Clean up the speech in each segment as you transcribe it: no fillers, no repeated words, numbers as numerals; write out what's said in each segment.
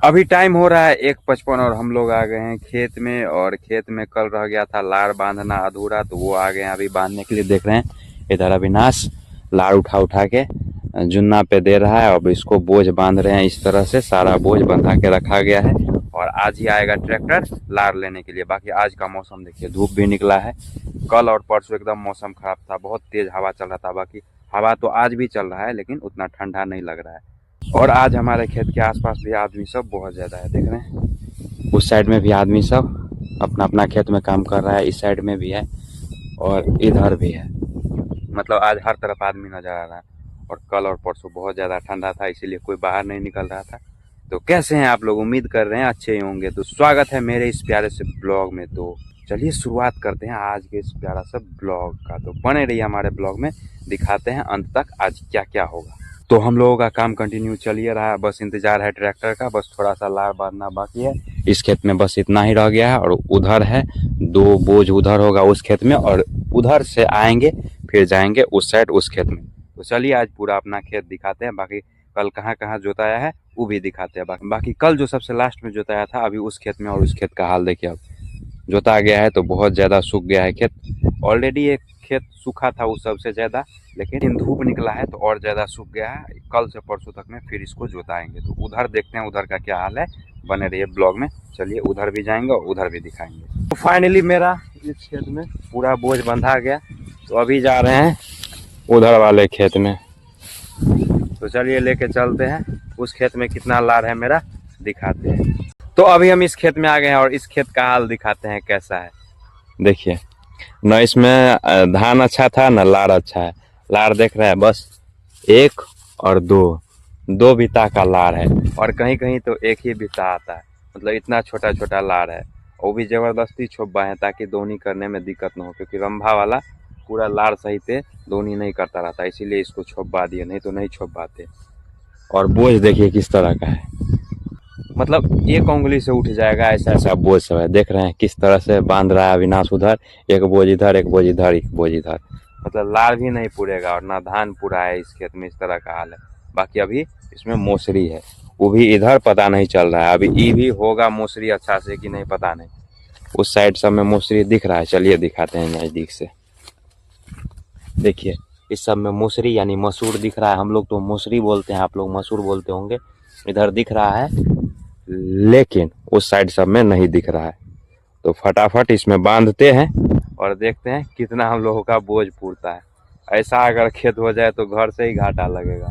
अभी टाइम हो रहा है 1:55 और हम लोग आ गए हैं खेत में। और खेत में कल रह गया था लार बांधना अधूरा, तो वो आ गए हैं अभी बांधने के लिए। देख रहे हैं इधर अविनाश लार उठा उठा के जुन्ना पे दे रहा है। अब इसको बोझ बांध रहे हैं, इस तरह से सारा बोझ बंधा के रखा गया है। और आज ही आएगा ट्रैक्टर लार लेने के लिए। बाकी आज का मौसम देखिए, धूप भी निकला है। कल और परसों एकदम मौसम खराब था, बहुत तेज हवा चल रहा था। बाकी हवा तो आज भी चल रहा है, लेकिन उतना ठंडा नहीं लग रहा है। और आज हमारे खेत के आसपास भी आदमी सब बहुत ज़्यादा है, देख रहे हैं। उस साइड में भी आदमी सब अपना अपना खेत में काम कर रहा है, इस साइड में भी है और इधर भी है। मतलब आज हर तरफ आदमी नजर आ रहा है। और कल और परसों बहुत ज़्यादा ठंडा था, इसीलिए कोई बाहर नहीं निकल रहा था। तो कैसे हैं आप लोग? उम्मीद कर रहे हैं अच्छे ही होंगे। तो स्वागत है मेरे इस प्यारे से ब्लॉग में। तो चलिए शुरुआत करते हैं आज के इस प्यारा सा ब्लॉग का। तो बने रहिए हमारे ब्लॉग में, दिखाते हैं अंत तक आज क्या क्या होगा। तो हम लोगों का काम कंटिन्यू चलिए रहा है, बस इंतजार है ट्रैक्टर का। बस थोड़ा सा लार बांधना बाकी है इस खेत में, बस इतना ही रह गया है। और उधर है 2 बोझ, उधर होगा उस खेत में, और उधर से आएंगे फिर जाएंगे उस साइड उस खेत में। तो चलिए आज पूरा अपना खेत दिखाते हैं। बाकी कल कहाँ कहाँ जोताया है वो भी दिखाते हैं। बाकी कल जो सबसे लास्ट में जोताया था अभी उस खेत में, और उस खेत का हाल देखिए। अब जोता गया है तो बहुत ज़्यादा सूख गया है खेत। ऑलरेडी एक खेत सूखा था वो सबसे ज़्यादा, लेकिन धूप निकला है तो और ज़्यादा सूख गया है। कल से परसों तक में फिर इसको जोताएंगे। तो उधर देखते हैं उधर का क्या हाल है, बने रहिए ब्लॉग में। चलिए उधर भी जाएंगे और उधर भी दिखाएंगे। तो फाइनली मेरा इस खेत में पूरा बोझ बंधा गया, तो अभी जा रहे हैं उधर वाले खेत में। तो चलिए लेके चलते हैं, उस खेत में कितना लार है मेरा दिखाते हैं। तो अभी हम इस खेत में आ गए हैं और इस खेत का हाल दिखाते हैं कैसा है। देखिए न, इसमें धान अच्छा था न लार अच्छा है। लार देख रहे हैं बस 1 और 2 बिता का लार है। और कहीं कहीं तो 1 ही बिता आता है। मतलब इतना छोटा छोटा लार है। वो भी जबरदस्ती छोपा है ताकि दोनी करने में दिक्कत न हो, क्योंकि रंभा वाला पूरा लार सही से दोनी नहीं करता रहता, इसीलिए इसको छोपा दिए, नहीं तो नहीं छोप पाते। और बोझ देखिए किस तरह का है, मतलब 1 उंगली से उठ जाएगा ऐसा ऐसा बोझ सब है। देख रहे हैं किस तरह से बांध रहा है अविनाश। उधर 1 बोझ इधर, 1 बोझ इधर, 1 बोझ इधर। मतलब लार भी नहीं पूरेगा और ना धान पूरा है इस खेत में, इस तरह का हाल है। बाकी अभी इसमें मौसरी है, वो भी इधर पता नहीं चल रहा है। अभी ये भी होगा मौसरी अच्छा से कि नहीं पता नहीं। उस साइड सब में मौसरी दिख रहा है, चलिए दिखाते हैं नज़दीक से। देखिए इस सब में मौसरी यानी मसूर दिख रहा है। हम लोग तो मौसरी बोलते हैं, आप लोग मसूर बोलते होंगे। इधर दिख रहा है, लेकिन उस साइड सब में नहीं दिख रहा है। तो फटाफट इसमें बांधते हैं और देखते हैं कितना हम लोगों का बोझ पूरता है। ऐसा अगर खेत हो जाए तो घर से ही घाटा लगेगा।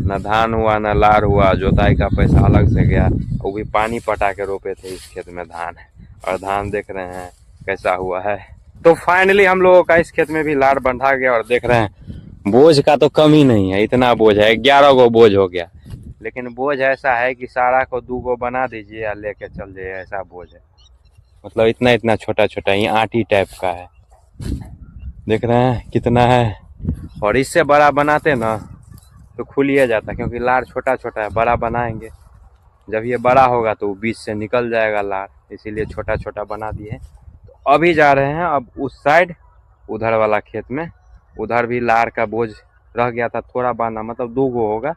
न धान हुआ न लार हुआ, जोताई का पैसा अलग से गया। वो भी पानी पटा के रोपे थे इस खेत में धान, और धान देख रहे हैं कैसा हुआ है। तो फाइनली हम लोगों का इस खेत में भी लार बंधा गया। और देख रहे हैं बोझ का तो कमी नहीं है, इतना बोझ है, 11 गो बोझ हो गया। लेकिन बोझ ऐसा है कि सारा को 2 गो बना दीजिए या लेके चल जाइए, ऐसा बोझ है। मतलब इतना इतना छोटा छोटा, ये आटी टाइप का है। देख रहे हैं कितना है। और इससे बड़ा बनाते ना तो खुलिए जाता, क्योंकि लार छोटा छोटा है। बड़ा बनाएंगे जब ये बड़ा होगा तो बीच से निकल जाएगा लार, इसीलिए छोटा छोटा बना दिए। तो अभी जा रहे हैं अब उस साइड, उधर वाला खेत में। उधर भी लार का बोझ रह गया था थोड़ा बांधना, मतलब 2 गो होगा,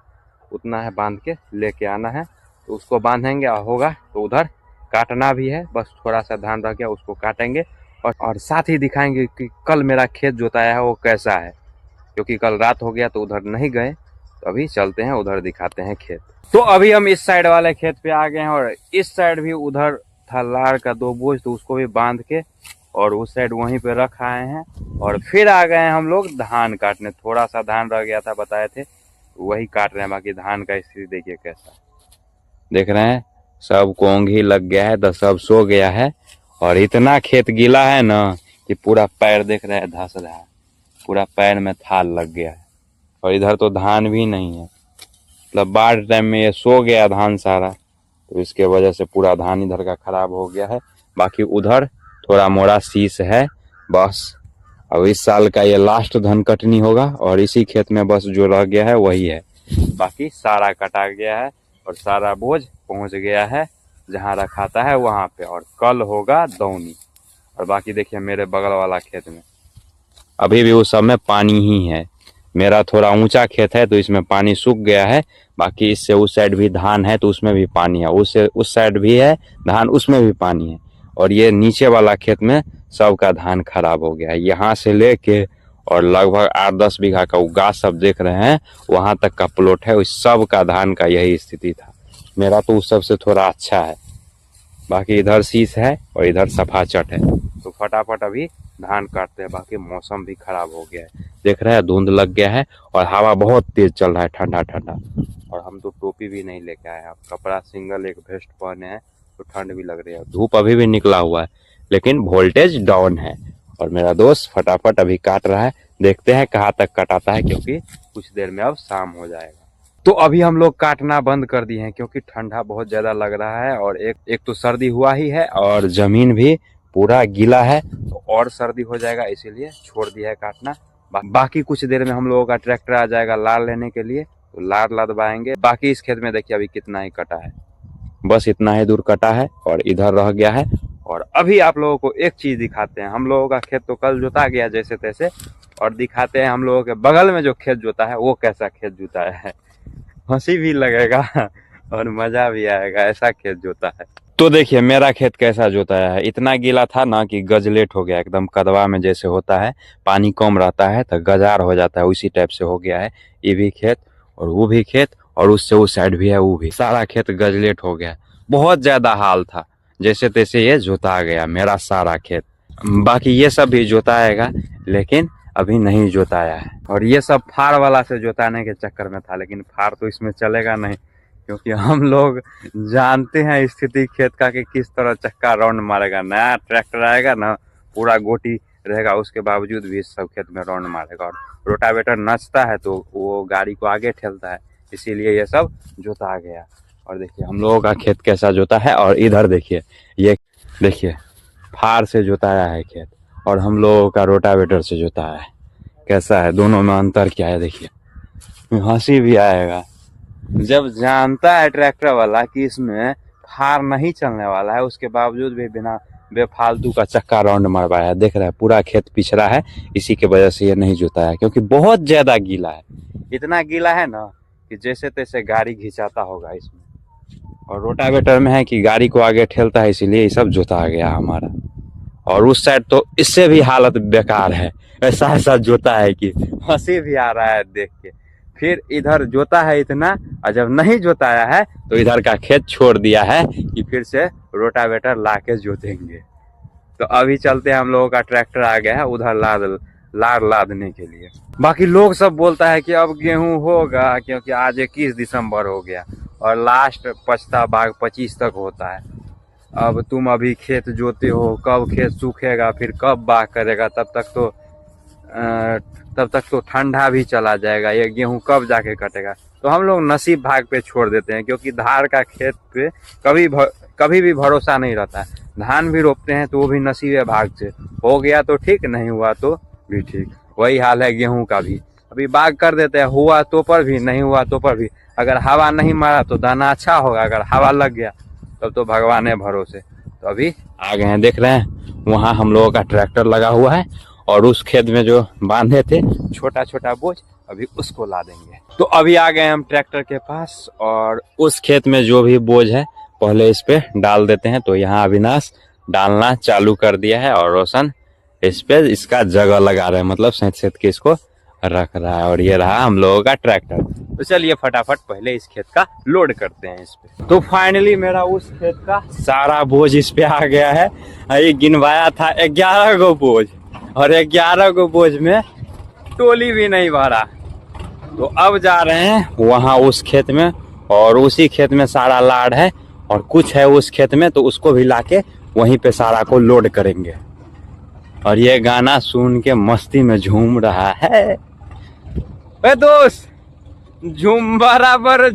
उतना है, बांध के लेके आना है। तो उसको बांधेंगे होगा तो उधर काटना भी है, बस थोड़ा सा धान रह गया उसको काटेंगे। और साथ ही दिखाएंगे कि कल मेरा खेत जोताया है वो कैसा है, क्योंकि कल रात हो गया तो उधर नहीं गए। तो अभी चलते हैं उधर दिखाते हैं खेत। तो अभी हम इस साइड वाले खेत पे आ गए हैं, और इस साइड भी उधर था लार का 2 बोझ, तो उसको भी बांध के और उस साइड वहीं पे रख आए हैं। और फिर आ गए हैं हम लोग धान काटने। थोड़ा सा धान रह गया था बताए थे, वही काट रहे हैं। बाकी धान का स्थिति देखिए कैसा, देख रहे हैं सब को ओंघी लग गया है, तो सब सो गया है। और इतना खेत गीला है ना कि पूरा पैर देख रहे हैं धंस रहा है, पूरा पैर में थाल लग गया है। और इधर तो धान भी नहीं है, मतलब बाढ़ टाइम में ये सो गया धान सारा, तो इसके वजह से पूरा धान इधर का खराब हो गया है। बाकी उधर थोड़ा मोड़ा शीश है बस। अब इस साल का ये लास्ट धान कटनी होगा, और इसी खेत में बस जो रह गया है वही है। बाकी सारा कटा गया है और सारा बोझ पहुंच गया है जहां रखाता है वहां पे। और कल होगा दौनी। और बाकी देखिए मेरे बगल वाला खेत में अभी भी उस सब में पानी ही है। मेरा थोड़ा ऊंचा खेत है तो इसमें पानी सूख गया है, बाकी इससे उस साइड भी धान है तो उसमें भी पानी है, उससे उस साइड भी है धान, उसमें भी पानी है। और ये नीचे वाला खेत में सबका धान खराब हो गया है। यहाँ से लेके और लगभग 8-10 बीघा का उगा सब देख रहे हैं, वहां तक का प्लॉट है, उस सब का धान का यही स्थिति था। मेरा तो उस सब से थोड़ा अच्छा है, बाकी इधर शीश है और इधर सफा चट है। तो फटाफट अभी धान काटते हैं, बाकी मौसम भी खराब हो गया है, देख रहे हैं धुंध लग गया है और हवा बहुत तेज चल रहा है, ठंडा ठंडा। और हम तो टोपी भी नहीं लेके आए हैं, अब कपड़ा सिंगल एक वेस्ट पहने हैं तो ठंड भी लग रही है। धूप अभी भी निकला हुआ है लेकिन वोल्टेज डाउन है। और मेरा दोस्त फटाफट अभी काट रहा है, देखते हैं कहाँ तक कटाता है, क्योंकि कुछ देर में अब शाम हो जाएगा। तो अभी हम लोग काटना बंद कर दिए हैं क्योंकि ठंडा बहुत ज्यादा लग रहा है और एक तो सर्दी हुआ ही है और जमीन भी पूरा गीला है, तो और सर्दी हो जाएगा, इसीलिए छोड़ दिया है काटना। बाकी कुछ देर में हम लोगों का ट्रैक्टर आ जाएगा लार लेने के लिए, तो लार लदवाएंगे। बाकी इस खेत में देखिए अभी कितना ही कटा है, बस इतना ही दूर कटा है और इधर रह गया है। और अभी आप लोगों को एक चीज दिखाते हैं, हम लोगों का खेत तो कल जोता गया जैसे तैसे, और दिखाते हैं हम लोगों के बगल में जो खेत जोता है वो कैसा खेत जोता है। हंसी भी लगेगा और मजा भी आएगा, ऐसा खेत जोता है। तो देखिए मेरा खेत कैसा जोताया है, इतना गीला था ना कि गजलेट हो गया, एकदम कदवा में जैसे होता है, पानी कम रहता है तो गजार हो जाता है, उसी टाइप से हो गया है। ये भी खेत और वो भी खेत और उससे उस साइड भी है, वो भी सारा खेत गजलेट हो गया। बहुत ज्यादा हाल था, जैसे तैसे ये जोता गया मेरा सारा खेत। बाकी ये सब भी जोताएगा लेकिन अभी नहीं जोताया है। और ये सब फार वाला से जोताने के चक्कर में था, लेकिन फार तो इसमें चलेगा नहीं, क्योंकि हम लोग जानते हैं स्थिति खेत का कि किस तरह चक्का राउंड मारेगा। नया ट्रैक्टर आएगा ना, पूरा गोटी रहेगा, उसके बावजूद भी इस सब खेत में राउंड मारेगा। और रोटावेटर नचता है तो वो गाड़ी को आगे ठेलता है, इसीलिए ये सब जोता गया। और देखिए हम लोगों का खेत कैसा जोता है, और इधर देखिए, ये देखिए फार से जोताया है खेत और हम लोगों का रोटावेटर से जोताया है। कैसा है, दोनों में अंतर क्या है देखिए। हंसी भी आएगा जब जानता है ट्रैक्टर वाला कि इसमें फार नहीं चलने वाला है, उसके बावजूद भी बिना बेफालतू का चक्का राउंड मरवाया है। देख रहा है पूरा खेत पिछड़ा है, इसी के वजह से ये नहीं जोता है, क्योंकि बहुत ज्यादा गीला है। इतना गीला है ना कि जैसे तैसे गाड़ी घिंचाता होगा इसमें। और रोटावेटर में है कि गाड़ी को आगे ठेलता है, इसीलिए ये सब जोता गया हमारा। और उस साइड तो इससे भी हालत बेकार है, ऐसा ऐसा जोता है कि हंसी भी आ रहा है देख के। फिर इधर जोता है इतना, और जब नहीं जोताया है तो इधर का खेत छोड़ दिया है कि फिर से रोटावेटर ला के जोतेंगे। तो अभी चलते हैं, हम लोगों का ट्रैक्टर आ गया है उधर लार लादने के लिए। बाकी लोग सब बोलता है कि अब गेहूं होगा, क्योंकि आज 21 दिसंबर हो गया और लास्ट पछता बाग 25 तक होता है। अब तुम अभी खेत जोते हो, कब खेत सूखेगा, फिर कब बाग करेगा, तब तक तो ठंडा भी चला जाएगा, ये गेहूं कब जाके कटेगा। तो हम लोग नसीब भाग पे छोड़ देते हैं, क्योंकि धार का खेत पे कभी भी भरोसा नहीं रहता है। धान भी रोपते हैं तो वो भी नसीबे भाग से हो गया तो ठीक, नहीं हुआ तो भी ठीक। वही हाल है गेहूं का भी, अभी बाग कर देते हैं, हुआ तो पर भी, नहीं हुआ तो पर भी। अगर हवा नहीं मारा तो दाना अच्छा होगा, अगर हवा लग गया तब तो भगवान है भरोसे। तो अभी आ गए हैं, देख रहे हैं वहाँ हम लोगों का ट्रैक्टर लगा हुआ है, और उस खेत में जो बांधे थे छोटा छोटा बोझ, अभी उसको ला देंगे। तो अभी आ गए हम ट्रैक्टर के पास, और उस खेत में जो भी बोझ है पहले इस पे डाल देते हैं। तो यहाँ अविनाश डालना चालू कर दिया है और रोशन इस पे इसका जगह लगा रहे हैं, मतलब सेंत के इसको रख रहा है। और ये रहा हम लोगों का ट्रैक्टर। तो चलिए फटाफट पहले इस खेत का लोड करते हैं इस पे। तो फाइनली मेरा उस खेत का सारा बोझ इस पे आ गया है। ये गिनवाया था 11 गो बोझ, और 11 गो बोझ में टोली भी नहीं भरा। तो अब जा रहे हैं वहाँ उस खेत में, और उसी खेत में सारा लाड़ है और कुछ है उस खेत में, तो उसको भी लाके वहीं पे सारा को लोड करेंगे। और ये गाना सुन के मस्ती में झूम रहा है। ए दोस्त, झूम बराबर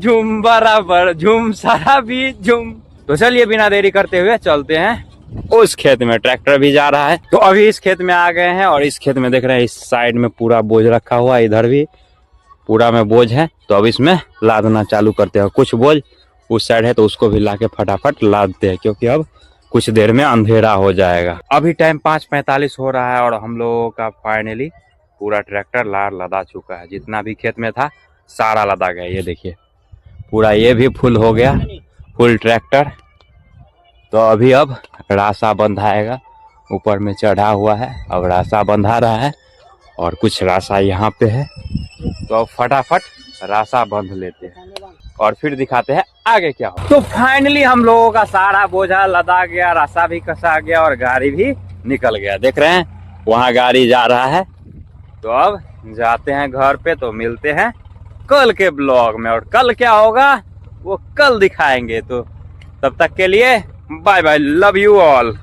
झूम सारा भी झूम। तो चलिए बिना देरी करते हुए चलते हैं उस खेत में। ट्रैक्टर भी जा रहा है। तो अभी इस खेत में आ गए हैं, और इस खेत में देख रहे हैं इस साइड में पूरा बोझ रखा हुआ है, इधर भी पूरा में बोझ है। तो अब इसमें लादना चालू करते हैं। कुछ बोझ उस साइड है तो उसको भी लाके फटाफट लादते हैं, क्योंकि अब कुछ देर में अंधेरा हो जाएगा। अभी टाइम 5:45 हो रहा है और हम लोगों का फाइनली पूरा ट्रैक्टर लार लदा चुका है। जितना भी खेत में था सारा लदा गया, ये देखिए पूरा ये भी फुल हो गया, फुल ट्रैक्टर। तो अभी अब रास्ता बंधाएगा, ऊपर में चढ़ा हुआ है, अब रास्ता बंधा रहा है और कुछ रास्ता यहाँ पे है। तो अब फटाफट रास्ता बंध लेते हैं और फिर दिखाते हैं आगे क्या हो। तो फाइनली हम लोगों का सारा बोझा लदा गया, रास्ता भी कसा गया और गाड़ी भी निकल गया। देख रहे हैं वहाँ गाड़ी जा रहा है। तो अब जाते हैं घर पे, तो मिलते हैं कल के ब्लॉग में, और कल क्या होगा वो कल दिखाएंगे। तो तब तक के लिए bye bye, love you all.